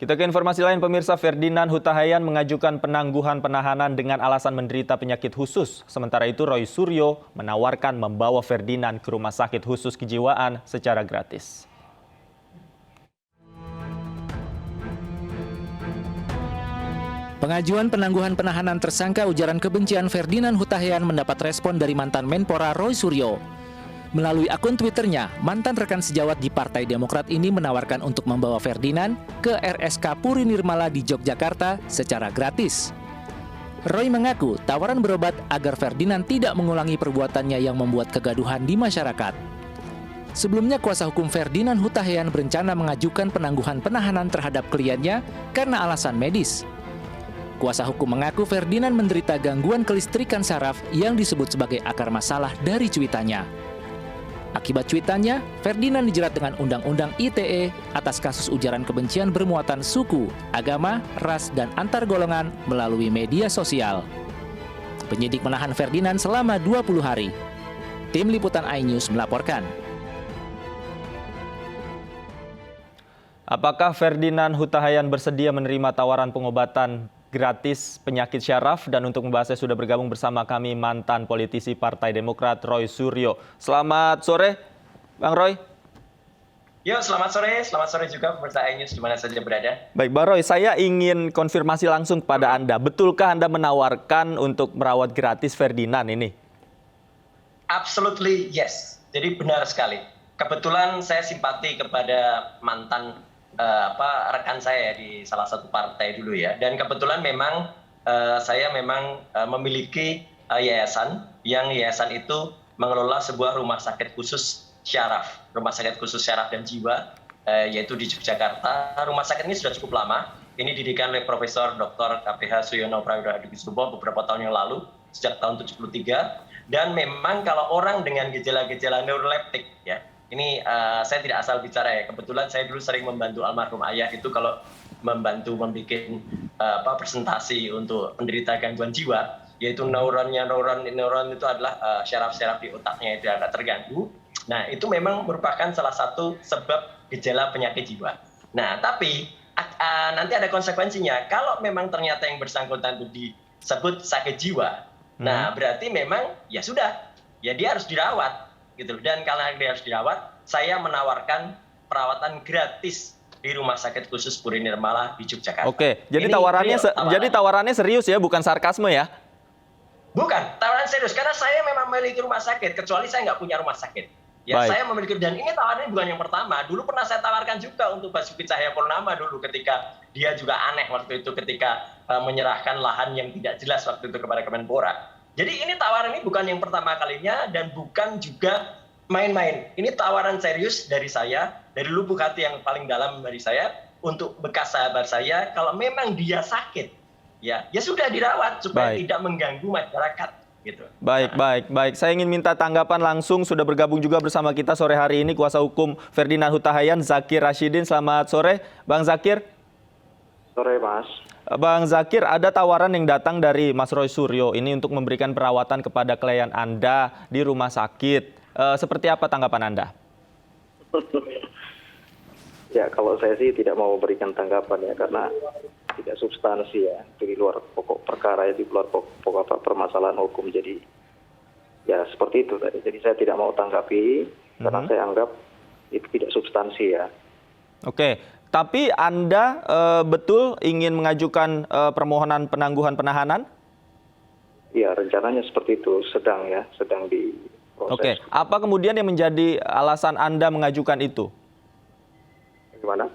Kita ke informasi lain, pemirsa. Ferdinand Huta Heian mengajukan penangguhan penahanan dengan alasan menderita penyakit khusus. Sementara itu Roy Suryo menawarkan membawa Ferdinand ke rumah sakit khusus kejiwaan secara gratis. Pengajuan penangguhan penahanan tersangka ujaran kebencian Ferdinand Huta Heian mendapat respon dari mantan Menpora Roy Suryo. Melalui akun Twitternya, mantan rekan sejawat di Partai Demokrat ini menawarkan untuk membawa Ferdinand ke RSK Puri Nirmala di Yogyakarta secara gratis. Roy mengaku tawaran berobat agar Ferdinand tidak mengulangi perbuatannya yang membuat kegaduhan di masyarakat. Sebelumnya, kuasa hukum Ferdinand Huta Heian berencana mengajukan penangguhan penahanan terhadap kliennya karena alasan medis. Kuasa hukum mengaku Ferdinand menderita gangguan kelistrikan saraf yang disebut sebagai akar masalah dari cuitannya. Akibat cuitannya, Ferdinand dijerat dengan Undang-Undang ITE atas kasus ujaran kebencian bermuatan suku, agama, ras, dan antar golongan melalui media sosial. Penyidik menahan Ferdinand selama 20 hari. Tim Liputan iNews melaporkan. Apakah Ferdinand Huta Heian bersedia menerima tawaran pengobatan gratis penyakit syaraf? Dan untuk membahasnya sudah bergabung bersama kami mantan politisi Partai Demokrat Roy Suryo. Selamat sore, Bang Roy. Yuk, selamat sore juga pemirsa iNews di mana saja berada. Baik, Bang Roy, saya ingin konfirmasi langsung kepada Anda. Betulkah Anda menawarkan untuk merawat gratis Ferdinand ini? Absolutely yes. Jadi benar sekali. Kebetulan saya simpati kepada mantan rekan saya di salah satu partai dulu ya, dan kebetulan memang saya memiliki yayasan itu mengelola sebuah rumah sakit khusus syaraf dan jiwa, yaitu di Yogyakarta. Rumah sakit ini sudah cukup lama. Ini didirikan oleh Profesor Dr. KPH Suyono Prayogo Hadikusumo beberapa tahun yang lalu, sejak tahun 73. Dan memang kalau orang dengan gejala-gejala neuroleptik ya, ini saya tidak asal bicara ya. Kebetulan saya dulu sering membantu almarhum ayah itu kalau membantu membuat presentasi untuk penderita gangguan jiwa, yaitu neuron itu adalah syaraf-syaraf di otaknya itu agak terganggu. Nah, itu memang merupakan salah satu sebab gejala penyakit jiwa. Nah, tapi nanti ada konsekuensinya. Kalau memang ternyata yang bersangkutan itu disebut sakit jiwa, nah berarti memang ya sudah, ya dia harus dirawat. Gitu. Dan karena dia harus dirawat, saya menawarkan perawatan gratis di Rumah Sakit Khusus Puri Nirmala di Yogyakarta. Oke, jadi tawarannya serius ya, bukan sarkasme ya? Bukan, tawaran serius. Karena saya memang memiliki rumah sakit, kecuali saya nggak punya rumah sakit. Ya, baik. Saya memiliki, dan ini tawarannya bukan yang pertama. Dulu pernah saya tawarkan juga untuk Basuki Cahayapurnama dulu, ketika dia juga aneh waktu itu ketika menyerahkan lahan yang tidak jelas waktu itu kepada Kemenpora. Jadi ini tawaran ini bukan yang pertama kalinya dan bukan juga main-main. Ini tawaran serius dari saya, dari lubuk hati yang paling dalam dari saya, untuk bekas sahabat saya. Kalau memang dia sakit, ya sudah dirawat supaya tidak mengganggu masyarakat. Gitu. Baik. Saya ingin minta tanggapan langsung. Sudah bergabung juga bersama kita sore hari ini kuasa hukum Ferdinand Huta Heian, Zakir Rashidin. Selamat sore, Bang Zakir. Sore, Mas. Bang Zakir, ada tawaran yang datang dari Mas Roy Suryo ini untuk memberikan perawatan kepada klien Anda di rumah sakit. Seperti apa tanggapan Anda? Ya, kalau saya sih tidak mau memberikan tanggapan ya, karena tidak substansi ya, itu di luar pokok perkara ya, di luar pokok permasalahan hukum. Jadi ya seperti itu tadi. Jadi saya tidak mau tanggapi karena saya anggap itu tidak substansi ya. Di Tapi Anda betul ingin mengajukan permohonan penangguhan penahanan? Ya, rencananya seperti itu, sedang diproses. Apa kemudian yang menjadi alasan Anda mengajukan itu? Bagaimana?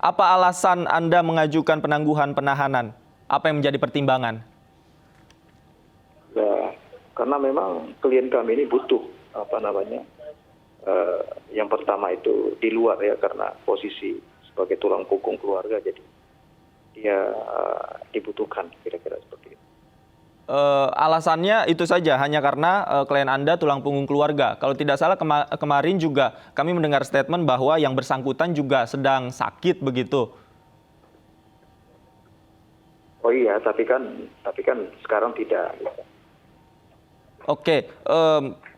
Apa alasan Anda mengajukan penangguhan penahanan? Apa yang menjadi pertimbangan? Ya, karena memang klien kami ini butuh yang pertama itu di luar ya, karena posisi sebagai tulang punggung keluarga, jadi dia dibutuhkan, kira-kira seperti itu. Alasannya itu saja, hanya karena klien Anda tulang punggung keluarga. Kalau tidak salah kemarin juga kami mendengar statement bahwa yang bersangkutan juga sedang sakit begitu. Oh iya, tapi kan sekarang tidak.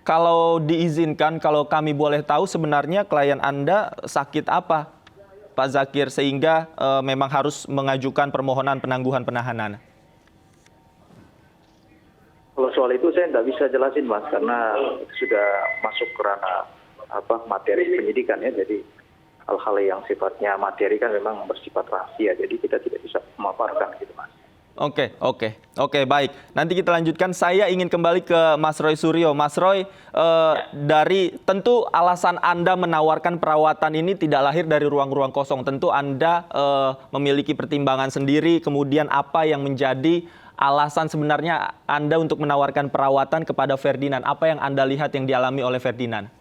Kalau diizinkan, kalau kami boleh tahu sebenarnya klien Anda sakit apa? Pak Zakir, sehingga memang harus mengajukan permohonan penangguhan penahanan? Kalau soal itu saya nggak bisa jelasin, Mas, karena itu sudah masuk ke ranah materi penyidikan ya. Jadi hal-hal yang sifatnya materi kan memang bersifat rahasia, jadi kita tidak bisa memaparkan gitu, Mas. Oke, baik. Nanti kita lanjutkan. Saya ingin kembali ke Mas Roy Suryo. Mas Roy, dari tentu alasan Anda menawarkan perawatan ini tidak lahir dari ruang-ruang kosong. Tentu Anda memiliki pertimbangan sendiri. Kemudian apa yang menjadi alasan sebenarnya Anda untuk menawarkan perawatan kepada Ferdinand? Apa yang Anda lihat yang dialami oleh Ferdinand?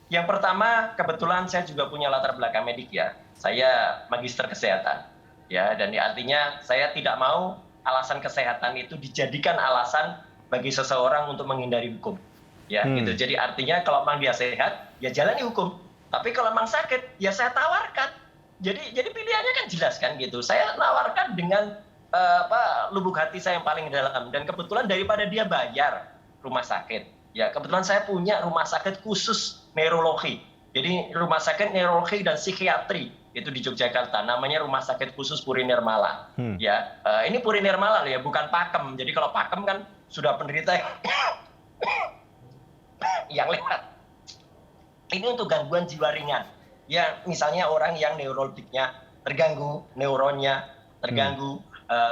Yang pertama, kebetulan saya juga punya latar belakang medik ya. Saya magister kesehatan. Ya, dan artinya saya tidak mau alasan kesehatan itu dijadikan alasan bagi seseorang untuk menghindari hukum. Ya, gitu. Jadi artinya kalau memang dia sehat, ya jalani hukum. Tapi kalau memang sakit, ya saya tawarkan. Jadi pilihannya kan jelas kan gitu. Saya nawarkan dengan lubuk hati saya yang paling dalam. Dan kebetulan daripada dia bayar rumah sakit, ya kebetulan saya punya rumah sakit khusus neurologi. Jadi rumah sakit neurologi dan psikiatri itu di Yogyakarta, namanya Rumah Sakit Khusus Puri Nirmala. Ya, ini Puri Nirmala ya, bukan pakem. Jadi kalau pakem kan sudah penderita yang lewat. Ini untuk gangguan jiwa ringan. Ya, misalnya orang yang neurologiknya terganggu, neuronnya terganggu,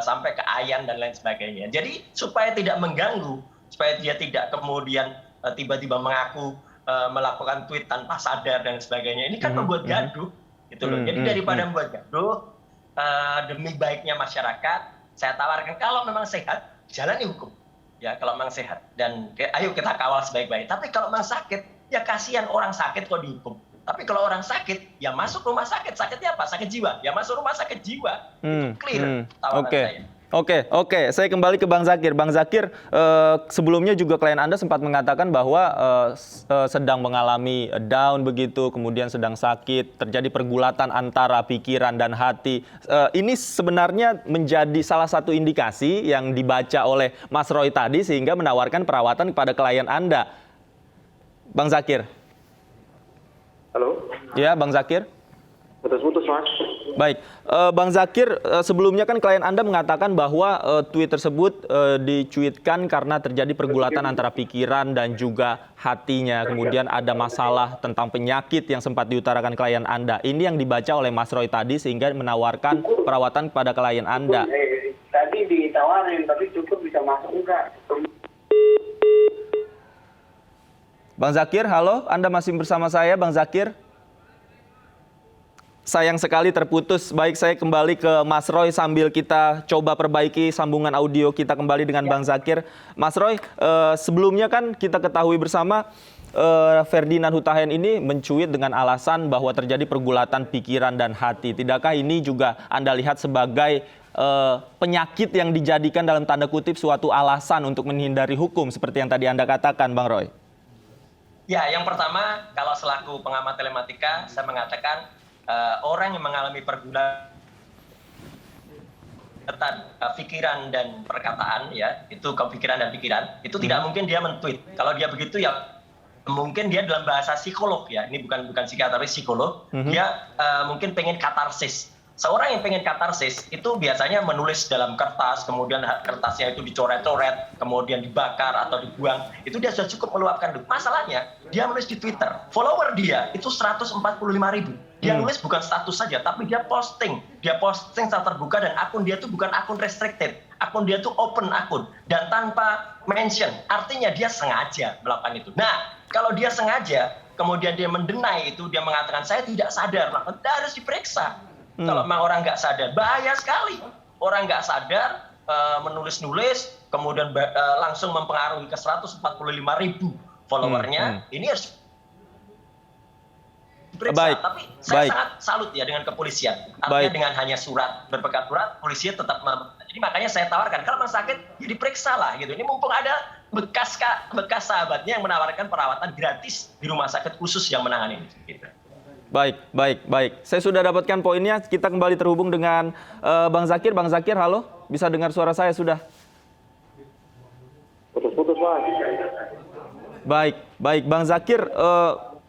sampai ke ayan dan lain sebagainya. Jadi supaya tidak mengganggu, supaya dia tidak kemudian tiba-tiba mengaku melakukan tweet tanpa sadar dan sebagainya. Ini kan membuat gaduh. Gitu loh. Jadi daripada membuat gaduh, demi baiknya masyarakat, saya tawarkan kalau memang sehat, jalani hukum. Ya, kalau memang sehat. Dan ayo kita kawal sebaik-baik. Tapi kalau memang sakit, ya kasihan orang sakit kok dihukum. Tapi kalau orang sakit, ya masuk rumah sakit. Sakitnya apa? Sakit jiwa. Ya masuk rumah sakit jiwa. Itu clear tawaran saya. Oke. Saya kembali ke Bang Zakir. Bang Zakir, sebelumnya juga klien Anda sempat mengatakan bahwa sedang mengalami down begitu, kemudian sedang sakit, terjadi pergulatan antara pikiran dan hati. Ini sebenarnya menjadi salah satu indikasi yang dibaca oleh Mas Roy tadi sehingga menawarkan perawatan kepada klien Anda. Bang Zakir. Halo? Ya, Bang Zakir. Putus-putus, Mas. Baik, Bang Zakir, sebelumnya kan klien Anda mengatakan bahwa tweet tersebut dicuitkan karena terjadi pergulatan antara pikiran dan juga hatinya. Kemudian ada masalah tentang penyakit yang sempat diutarakan klien Anda. Ini yang dibaca oleh Mas Roy tadi sehingga menawarkan perawatan kepada klien Anda. Tadi ditawarin, tapi cukup bisa masuk enggak? Bang Zakir, halo, Anda masih bersama saya, Bang Zakir? Sayang sekali terputus. Baik, saya kembali ke Mas Roy sambil kita coba perbaiki sambungan audio kita kembali dengan Bang Zakir. Mas Roy, sebelumnya kan kita ketahui bersama Ferdinand Hutahian ini mencuit dengan alasan bahwa terjadi pergulatan pikiran dan hati. Tidakkah ini juga Anda lihat sebagai penyakit yang dijadikan dalam tanda kutip suatu alasan untuk menghindari hukum seperti yang tadi Anda katakan, Bang Roy? Ya, yang pertama, kalau selaku pengamat telematika, saya mengatakan orang yang mengalami pergulatan pikiran dan perkataan, ya itu pikiran dan pikiran, itu tidak mungkin dia men-tweet. Kalau dia begitu ya mungkin dia dalam bahasa psikolog ya, ini bukan psikiater tapi psikolog, dia mungkin pengen katarsis. Seorang yang pengen katarsis itu biasanya menulis dalam kertas, kemudian kertasnya itu dicoret-coret, kemudian dibakar atau dibuang. Itu dia sudah cukup meluapkan. Masalahnya, dia menulis di Twitter. Follower dia itu 145.000. Dia nulis bukan status saja, tapi dia posting. Dia posting secara terbuka dan akun dia itu bukan akun restricted. Akun dia itu open akun. Dan tanpa mention. Artinya dia sengaja melakukan itu. Nah, kalau dia sengaja, kemudian dia mendenai itu, dia mengatakan, saya tidak sadar. Maka harus diperiksa. Kalau memang orang nggak sadar, bahaya sekali. Orang nggak sadar, menulis-nulis, kemudian langsung mempengaruhi ke 145.000 followernya. Ini harus diperiksa. Tapi saya sangat salut ya dengan kepolisian. Artinya dengan hanya surat, berpegang surat, polisi tetap. Jadi makanya saya tawarkan, kalau memang sakit, ya diperiksa lah gitu. Ini mumpung ada bekas sahabatnya yang menawarkan perawatan gratis di rumah sakit khusus yang menangani ini. Gitu. Baik. Saya sudah dapatkan poinnya. Kita kembali terhubung dengan Bang Zakir. Bang Zakir, halo. Bisa dengar suara saya sudah? Putus-putus, Mas. Baik. Bang Zakir,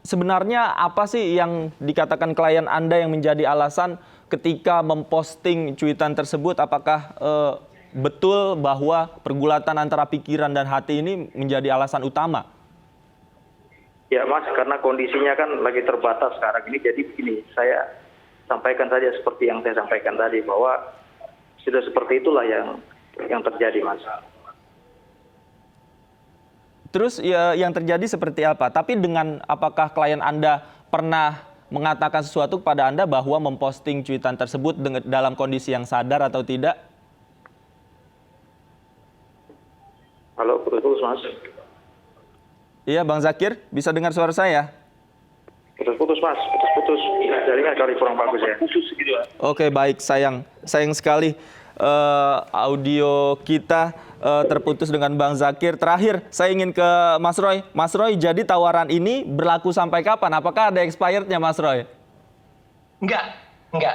sebenarnya apa sih yang dikatakan klien Anda yang menjadi alasan ketika memposting cuitan tersebut? Apakah betul bahwa pergulatan antara pikiran dan hati ini menjadi alasan utama? Ya Mas, karena kondisinya kan lagi terbatas sekarang ini, jadi begini, saya sampaikan saja seperti yang saya sampaikan tadi, bahwa sudah seperti itulah yang terjadi, Mas. Terus ya, yang terjadi seperti apa? Tapi dengan apakah klien Anda pernah mengatakan sesuatu kepada Anda bahwa memposting cuitan tersebut dalam kondisi yang sadar atau tidak? Halo, putus-putus Mas. Iya, Bang Zakir, bisa dengar suara saya? Putus-putus Mas, putus-putus. Jaringan kali kurang bagus ya. Putus gitu ya. Oke, baik, sayang sekali audio kita terputus dengan Bang Zakir. Terakhir, saya ingin ke Mas Roy. Mas Roy, jadi tawaran ini berlaku sampai kapan? Apakah ada expirednya, Mas Roy? Enggak.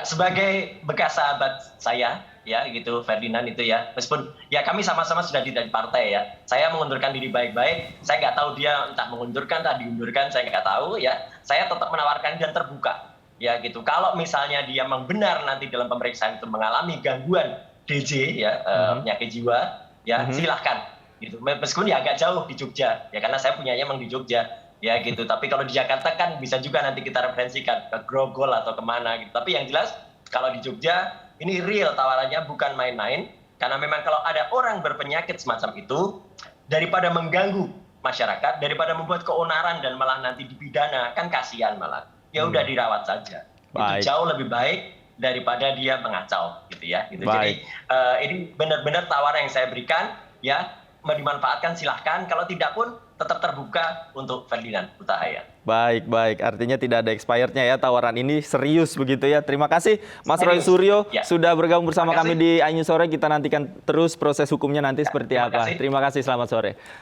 Sebagai bekas sahabat saya, ya gitu, Ferdinand itu ya, meskipun ya kami sama-sama sudah tidak di partai ya. Saya mengundurkan diri baik-baik. Saya nggak tahu dia entah mengundurkan, entah diundurkan, saya nggak tahu ya. Saya tetap menawarkan dan terbuka, ya gitu. Kalau misalnya dia memang benar nanti dalam pemeriksaan itu mengalami gangguan DJ ya, penyakit jiwa, ya silahkan gitu. Meskipun ya agak jauh di Jogja ya, karena saya punyanya emang di Jogja ya gitu. Tapi kalau di Jakarta kan bisa juga nanti kita referensikan ke Grogol atau kemana gitu. Tapi yang jelas kalau di Jogja ini real tawarannya, bukan main-main. Karena memang kalau ada orang berpenyakit semacam itu, daripada mengganggu masyarakat, daripada membuat keonaran dan malah nanti dipidana, kan kasihan malah. Ya udah dirawat saja. Itu jauh lebih baik daripada dia mengacau gitu ya. Gitu. Jadi ini benar-benar tawaran yang saya berikan ya, mau dimanfaatkan silahkan, kalau tidak pun tetap terbuka untuk Ferdinand Hutahayan. Baik. Artinya tidak ada expirednya ya, tawaran ini serius begitu ya. Terima kasih Mas Roy Suryo sudah bergabung bersama kami di iNews Sore. Kita nantikan terus proses hukumnya nanti seperti apa. Terima kasih, selamat sore.